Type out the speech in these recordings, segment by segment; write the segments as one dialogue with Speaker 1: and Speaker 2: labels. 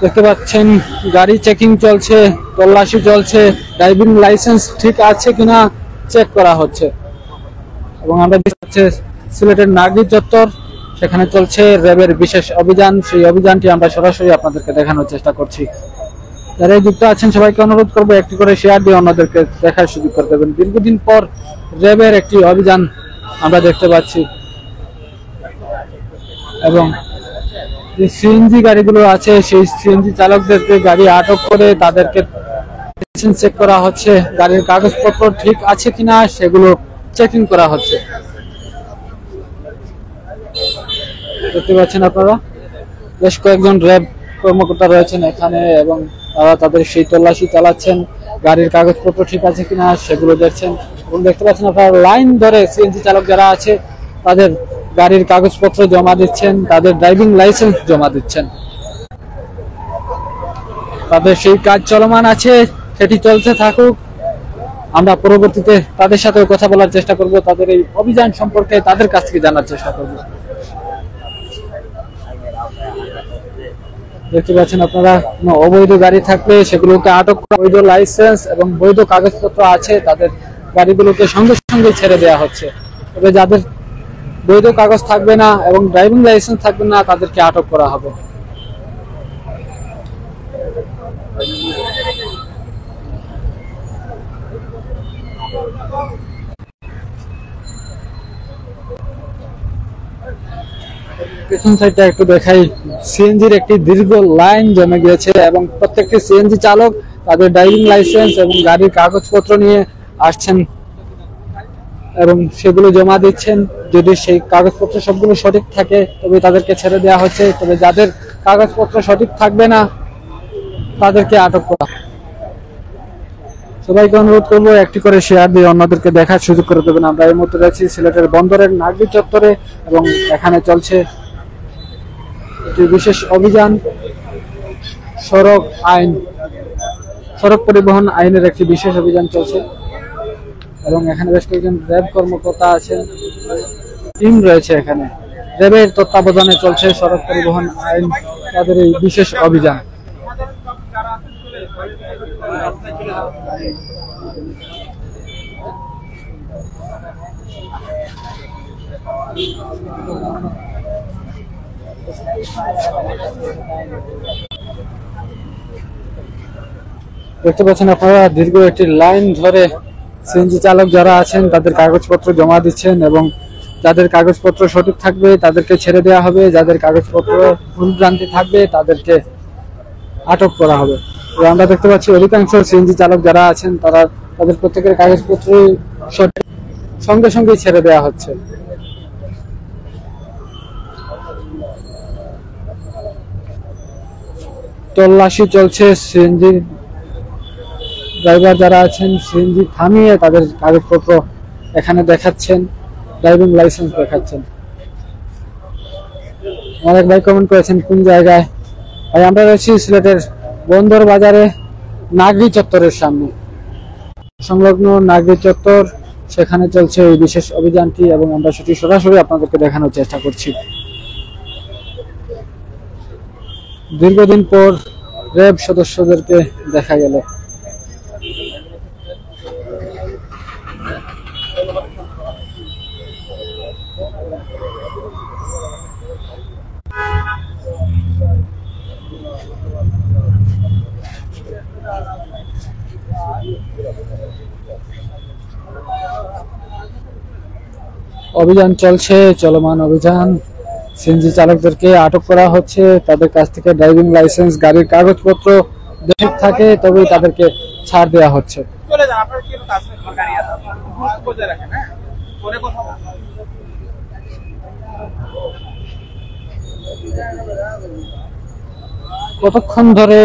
Speaker 1: দেখতে পাচ্ছেন গাড়ি চেকিং চলছে, তল্লাশি চলছে, ড্রাইভিং লাইসেন্স ঠিক আছে কিনা চেক করা হচ্ছে। এবং আমরা দেখতে সিলেটের নাগরিক চত্বর, সেখানে চলছে র্যাবের বিশেষ অভিযান। সেই অভিযানটি আমরা সরাসরি আপনাদেরকে দেখানোর চেষ্টা করছি। যারা যুক্ত আছেন সবাইকে অনুরোধ করবো একটি করে শেয়ার দিয়ে অন্যদেরকে দেখার সুযোগ করে দেবেন। দীর্ঘদিন পর র্যাবের একটি অভিযান আমরা দেখতে পাচ্ছি এবং যে সিএনজি গাড়িগুলো আছে সেই সিএনজি চালকদেরকে গাড়ি আটক করে তাদেরকে লাইসেন্স চেক করা হচ্ছে, গাড়ির কাগজপত্র ঠিক আছে কিনা সেগুলো চেকিং করা হচ্ছে। দেখতে পাচ্ছেন আপনারা বেশ কয়েকজন র্যাব কর্মকর্তা রয়েছেন এখানে এবং তারা তাদের সেই তল্লাশি চালাচ্ছেন, গাড়ির কাগজপত্র ঠিক আছে কিনা সেগুলো দেখছেন। এবং দেখতে পাচ্ছেন আপনারা লাইন ধরে সিএনজি চালক যারা আছে তাদের গাড়ির কাগজপত্র জমা দিচ্ছেন, তাদের ড্রাইভিং লাইসেন্স জমা দিচ্ছেন। তাদের সেই কাজ চলমান আছে, সেটি চলতে থাকুক। আমরা পরবর্তীতে তাদের সাথে কথা বলার চেষ্টা করব, তাদের এই অভিযান সম্পর্কে তাদের কাছ থেকে জানার চেষ্টা করব। দেখতে পাচ্ছেন আপনারা অবৈধ গাড়ি থাকলে সেগুলোকে আটক করা, বৈধ লাইসেন্স এবং বৈধ কাগজপত্র আছে তাদের গাড়িগুলোকে সঙ্গে সঙ্গে ছেড়ে দেওয়া হচ্ছে। তবে যাদের বৈধ কাগজ থাকবে না এবং ড্রাইভিং লাইসেন্স থাকবে না তাদেরকে আটক করা হবে। পেছন সাইডটা একটু দেখাই, সিএনজির একটি দীর্ঘ লাইন জমে গিয়েছে এবং প্রত্যেকটি সিএনজি চালক তাদের ড্রাইভিং লাইসেন্স এবং গাড়ির কাগজপত্র নিয়ে আসছেন এবং সেগুলো জমা দিচ্ছেন। যদি সেই কাগজপত্র সবগুলো সঠিক থাকে তবে তাদেরকে ছেড়ে দেওয়া হচ্ছে, তবে যাদের কাগজপত্র সঠিক থাকবে না তাদেরকে আটক করা। সবাইকে অনুরোধ করবো একটি করে শেয়ার দিয়ে অন্যদেরকে দেখার সুযোগ করে দেবেন। আমরা এই মুহূর্তে রয়েছি সিলেটের বন্দরের নাগরিক চত্বরে এবং এখানে চলছে একটি বিশেষ অভিযান, সড়ক পরিবহন আইনের একটি বিশেষ অভিযান চলছে এবং এখানে বেশ কয়েকজন র্যাব কর্মকর্তা আছেন, টিম রয়েছে এখানে। র্যাবের তত্ত্বাবধানে চলছে সড়ক পরিবহন আইন তাদের এই বিশেষ অভিযান। দেখতে পাচ্ছেন আপনারা দীর্ঘ একটি লাইন ধরে সিএনজি চালক যারা আছেন তাদের কাগজপত্র জমা দিচ্ছেন এবং যাদের কাগজপত্র সঠিক থাকবে তাদেরকে ছেড়ে দেওয়া হবে, যাদের কাগজপত্র ভুলভ্রান্তি থাকবে তাদেরকে আটক করা হবে। আমরা দেখতে পাচ্ছি অধিকাংশ সিএনজি চালক যারা আছেন তারা তাদের প্রত্যেকের কাগজপত্র সঙ্গে সঙ্গে ছেড়ে দেওয়া হচ্ছে। তল্লাশি চলছে, সিএনজি ড্রাইভার যারা আছেন সিএনজি থামিয়ে তাদের কাগজপত্র এখানে দেখাচ্ছেন, ড্রাইভিং লাইসেন্স দেখাচ্ছেন। অনেক ভাই কমেন্ট করেছেন কোন জায়গায়। ভাই আমরা রয়েছি সিলেটের বন্দর বাজারে নাগরিক চত্বরের সামনে, সংলগ্ন নাগরিক চত্বর, সেখানে চলছে এই বিশেষ অভিযানটি এবং আমরা সেটি সরাসরি আপনাদেরকে দেখানোর চেষ্টা করছি। দীর্ঘদিন পর র্যাব সদস্যদেরকে দেখা গেল। অভিযান চলছে, চলমান অভিযান। সিএনজি চালকদেরকে আটক করা হচ্ছে, তাদের কাছ থেকে ড্রাইভিং লাইসেন্স, গাড়ির কাগজপত্র ঠিক থাকে তবেই তাদেরকে ছাড় দেওয়া হচ্ছে। কতক্ষণ ধরে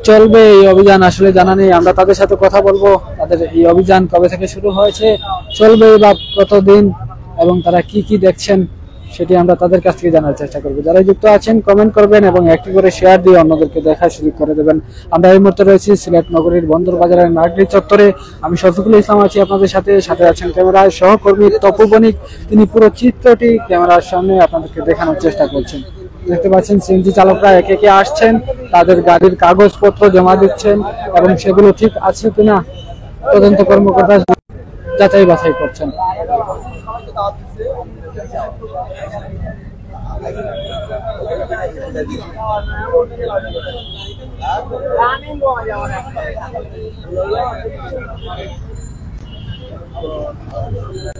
Speaker 1: চলবে এই অভিযান আসলে জানা নেই, আমরা তাদের সাথে কথা বলবো। তাদের এই অভিযান কবে থেকে শুরু হয়েছে, চলবে বা কতদিন এবং তারা কি কি দেখছেন সেটি আমরা তাদের কাছ থেকে জানার চেষ্টা করবো। যারা যুক্ত আছেন কমেন্ট করবেন এবং একটি করে শেয়ার দিয়ে অন্যদেরকে দেখার সুযোগ করে দেবেন। আমরা এই মুহূর্তে রয়েছি সিলেট নগরীর বন্দর বাজারের নাগরিক চত্বরে। আমি শফিকুল ইসলাম আছি আপনাদের সাথে, সাথে আছেন ক্যামেরায় সহকর্মী তপু বণিক। তিনি পুরো চিত্রটি ক্যামেরার সামনে আপনাদেরকে দেখানোর চেষ্টা করছেন। দেখতে পাচ্ছেন সিএনজি চালকরা একে একে আসছেন, তাদের গাড়ির কাগজপত্র জমা দিচ্ছেন এবং সেগুলো ঠিক আছে কিনা তদন্ত কর্মকর্তা যাচাই বাছাই করছেন।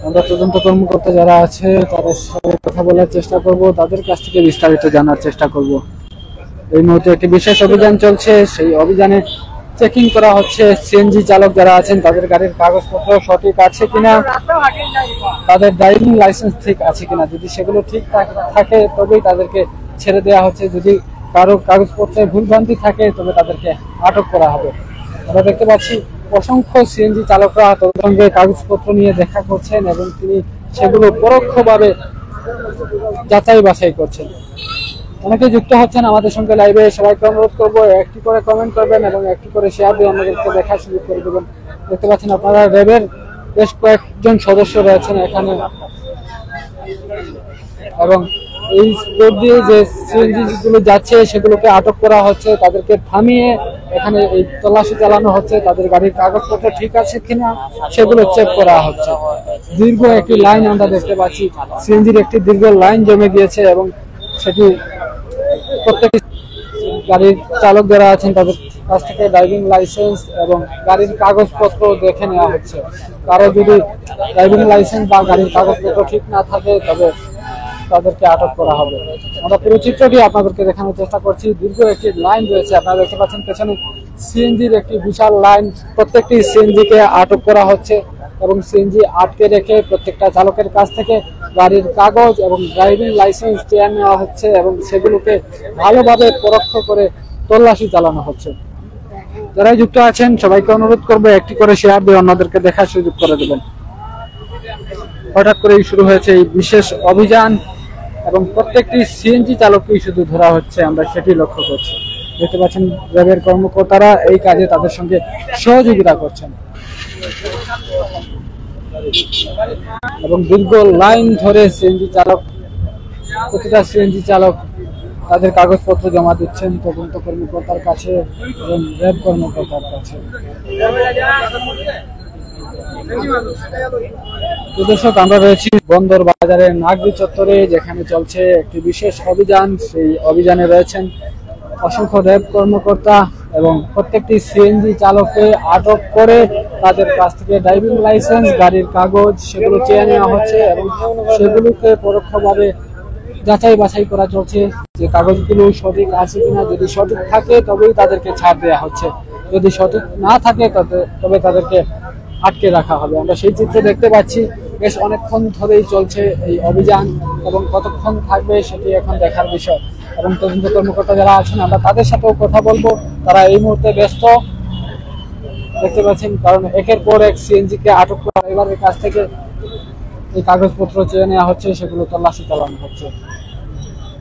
Speaker 1: আমরা তদন্ত কর্মকর্তা যারা আছে তাদের সাথে কথা বলার চেষ্টা করব, তাদের কাছ থেকে বিস্তারিত জানার চেষ্টা করব। এই মুহূর্তে একটি বিশেষ অভিযান চলছে, সেই অভিযানে চেকিং করা হচ্ছে সিএনজি চালক যারা আছেন তাদের গাড়ির কাগজপত্র সঠিক আছে কিনা, তাদের ড্রাইভিং লাইসেন্স ঠিক আছে কিনা। যদি সেগুলো ঠিক থাকে তবেই তাদেরকে ছেড়ে দেওয়া হচ্ছে, যদি কারো কাগজপত্রে ভুলভ্রান্তি থাকে তবে তাদেরকে আটক করা হবে। আমরা দেখতে পাচ্ছি অসংখ্য সিএনজি চালকরা তাদের সঙ্গে কাগজপত্র নিয়ে দেখা করছেন এবং তিনি সেগুলো পরোক্ষভাবে যাচাই বাছাই করছেন। অনেকে যুক্ত হচ্ছেন আমাদের সঙ্গে লাইভে, সবাইকে অনুরোধ করবো একটি করে কমেন্ট করবেন এবং একটি করে শেয়ার দিয়ে আমাদেরকে দেখার সুযোগ করে দেবেন। দেখতে পাচ্ছেন আপনারা র্যাবের বেশ কয়েকজন সদস্য রয়েছেন এখানে এবং এই রোড দিয়ে যে সিএনজি গুলো যাচ্ছে সেগুলোকে আটক করা হচ্ছে, তাদেরকে থামিয়ে এখানে এই তল্লাশি চালানো হচ্ছে, তাদের গাড়ির কাগজপত্র ঠিক আছে কিনা সেগুলো চেক করা হচ্ছে। দীর্ঘ একটি লাইন আমরা দেখতে পাচ্ছি, সিএনজির একটি দীর্ঘ লাইন জমে গিয়েছে এবং সেটি প্রত্যেক গাড়ির চালক যারা আছেন তাদের কাছ থেকে ড্রাইভিং লাইসেন্স এবং গাড়ির কাগজপত্র দেখে নেওয়া হচ্ছে। কারো যদি ড্রাইভিং লাইসেন্স বা গাড়ির কাগজপত্র ঠিক না থাকে তবে তাদেরকে আটক করা হবে। আমরা পুরো চিত্রটি আপনাদেরকে দেখানোর চেষ্টা করছি। দীর্ঘ একটি লাইন রয়েছে, আপনারা দেখতে পাচ্ছেন পেছনে সিএনজির একটি বিশাল লাইন। প্রত্যেকটি সিএনজি কে আটক করা হচ্ছে এবং সিএনজি আটকে রেখে প্রত্যেকটা চালকের কাছ থেকে গাড়ির কাগজ এবং ড্রাইভিং লাইসেন্স চেয়ে নেওয়া হচ্ছে এবং সেগুলোকে ভালোভাবে পরোক্ষ করে তল্লাশি চালানো হচ্ছে। যারা যুক্ত আছেন সবাইকে অনুরোধ করবো একটি করে শেয়ার দিয়ে অন্যদেরকে দেখার সুযোগ করে দেবেন। হঠাৎ করেই শুরু হয়েছে এই বিশেষ অভিযান এবং প্রত্যেকটি সিএনজি চালককেই শুধু ধরা হচ্ছে, আমরা সেটি লক্ষ্য করছি। দেখতে পাচ্ছেন র্যাবের কর্মকর্তারা এই কাজে তাদের সঙ্গে সহযোগিতা করছেন এবং দীর্ঘ লাইন ধরে সিএনজি চালক, প্রতিটা সিএনজি চালক তাদের কাগজপত্র জমা দিচ্ছেন তদন্ত কর্মকর্তার কাছে এবং র্যাব কর্মকর্তার কাছে। দর্শক, আমরা রয়েছি বন্দর বাজারের নাগরি চত্বরে, যেখানে চলছে একটি বিশেষ অভিযান। সেই অভিযানে রয়েছেন অসংখ্য র্যাব কর্মকর্তা এবং প্রত্যেকটি সিএনজি চালককে আটক করে তাদের কাছ থেকে ড্রাইভিং লাইসেন্স, গাড়ির কাগজ সেগুলো চেয়ে নেওয়া হচ্ছে এবং সেগুলোকে পরোক্ষভাবে যাচাই বাছাই করা চলছে যে কাগজগুলো সঠিক আছে কিনা। যদি সঠিক থাকে তবেই তাদেরকে ছাড় দেওয়া হচ্ছে, যদি সঠিক না থাকে তবে তাদেরকে আটকে রাখা হবে। আমরা সেই চিত্র দেখতে পাচ্ছি। বেশ অনেকক্ষণ ধরেই চলছে এই অভিযান এবং কতক্ষণ থাকবে সেটি এখন দেখার বিষয়। এবং তদন্ত কর্মকর্তা যারা আছেন আমরা তাদের সাথেও কথা বলবো, তারা এই মুহূর্তে ব্যস্ত দেখতে পাচ্ছেন, কারণ একের পর এক সিএনজি কে আটক করা, এবারের কাছ থেকে এই কাগজপত্র চেয়ে নেওয়া হচ্ছে, সেগুলো তল্লাশি চালানো হচ্ছে।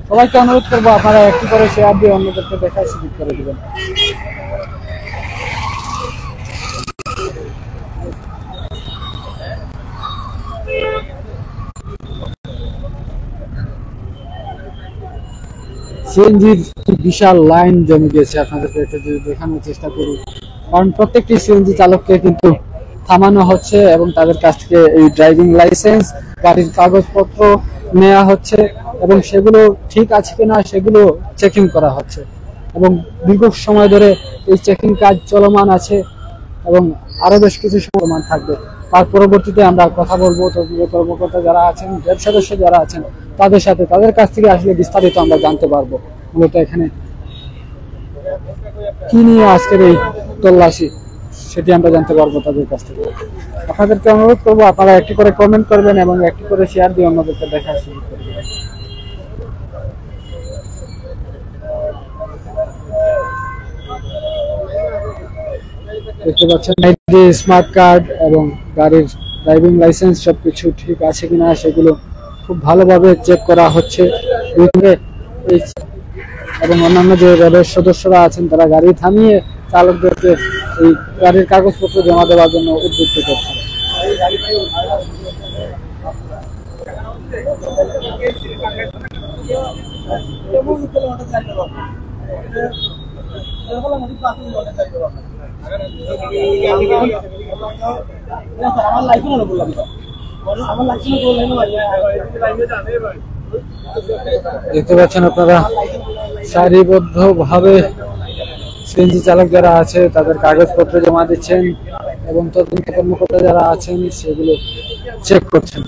Speaker 1: সবাইকে অনুরোধ করবো আপনারা একটি করে শেয়ার দিয়ে অন্যদেরকে দেখার সুযোগ করে দিবেন। সিএনজির বিশাল লাইন জমে গিয়েছে, আপনাদেরকে একটু দেখানোর চেষ্টা করি। কারণ প্রত্যেকটি সিএনজি চালককে কিন্তু থামানো হচ্ছে এবং তাদের কাছ থেকে এই ড্রাইভিং লাইসেন্স, গাড়ির কাগজপত্র নেওয়া হচ্ছে এবং সেগুলো ঠিক আছে কিনা সেগুলো চেকিং করা হচ্ছে এবং দীর্ঘ সময় ধরে এই চেকিং কাজ চলমান আছে এবং আরো বেশ কিছু চলমান থাকবে। তার পরবর্তীতে আমরা কথা বলবো তদন্ত কর্মকর্তা যারা আছেন, র্যাব সদস্য যারা আছেন তাদের সাথে, তাদের কাছ থেকে আসলে বিস্তারিত আমরা জানতে পারবো মূলত এখানে কি নিয়ে আজকের এই তল্লাশি সেটি আমরা জানতে পারবো তাদের কাছ থেকে। আপনাদেরকে অনুরোধ করবো আপনারা একটি করে কমেন্ট করবেন এবং একটি করে শেয়ার দিয়ে অন্যদেরকে দেখার সুযোগ করবেন। দেখতে পাচ্ছেন স্মার্ট কার্ড এবং গাড়ির ড্রাইভিং লাইসেন্স সবকিছু ঠিক আছে কিনা সেগুলো খুব ভালোভাবে চেক করা হচ্ছে এবং অন্যান্য যে র্যাবের সদস্যরা আছেন তারা গাড়ি থামিয়ে চালকদেরকে এই গাড়ির কাগজপত্র জমা দেওয়ার জন্য উদ্বুদ্ধ করছেন। দেখতে পাচ্ছেন আপনারা সারিবদ্ধ ভাবে সিএনজি চালক যারা আছে তাদের কাগজপত্র জমা দিচ্ছেন এবং তদন্ত কর্মকর্তা যারা আছেন সেগুলো চেক করছেন।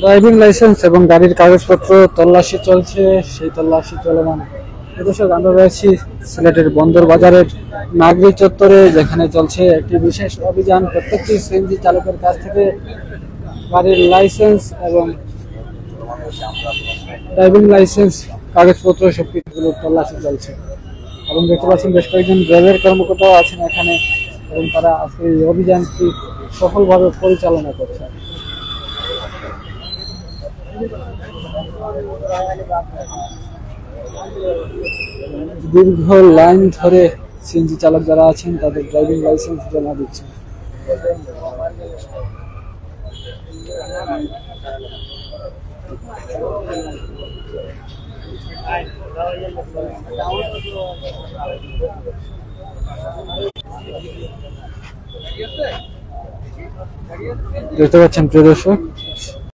Speaker 1: ড্রাইভিং লাইসেন্স এবং গাড়ির কাগজপত্র তল্লাশি চলছে, সেই তল্লাশি চলমান। দর্শক, আমরা রয়েছি সিলেটের বন্দর বাজারের নাগরি চত্বরে, যেখানে চলছে একটি বিশেষ অভিযান। প্রত্যেকটি সিএনজি চালকের কাছ থেকে গাড়ির লাইসেন্স এবং ড্রাইভিং লাইসেন্স কাগজপত্র সবকিছুগুলো তল্লাশি চলছে এবং দেখতে পাচ্ছেন বেশ কয়েকজন রেলের কর্মকর্তাও আছেন এখানে এবং তারা আজকে এই অভিযানটি সফলভাবে পরিচালনা করছে। দীর্ঘ লাইন ধরে সিএনজি চালক যারা আছেন তাদের ড্রাইভিং লাইসেন্স জমা দিচ্ছে। দেখতে পাচ্ছেন প্রিয় দর্শক,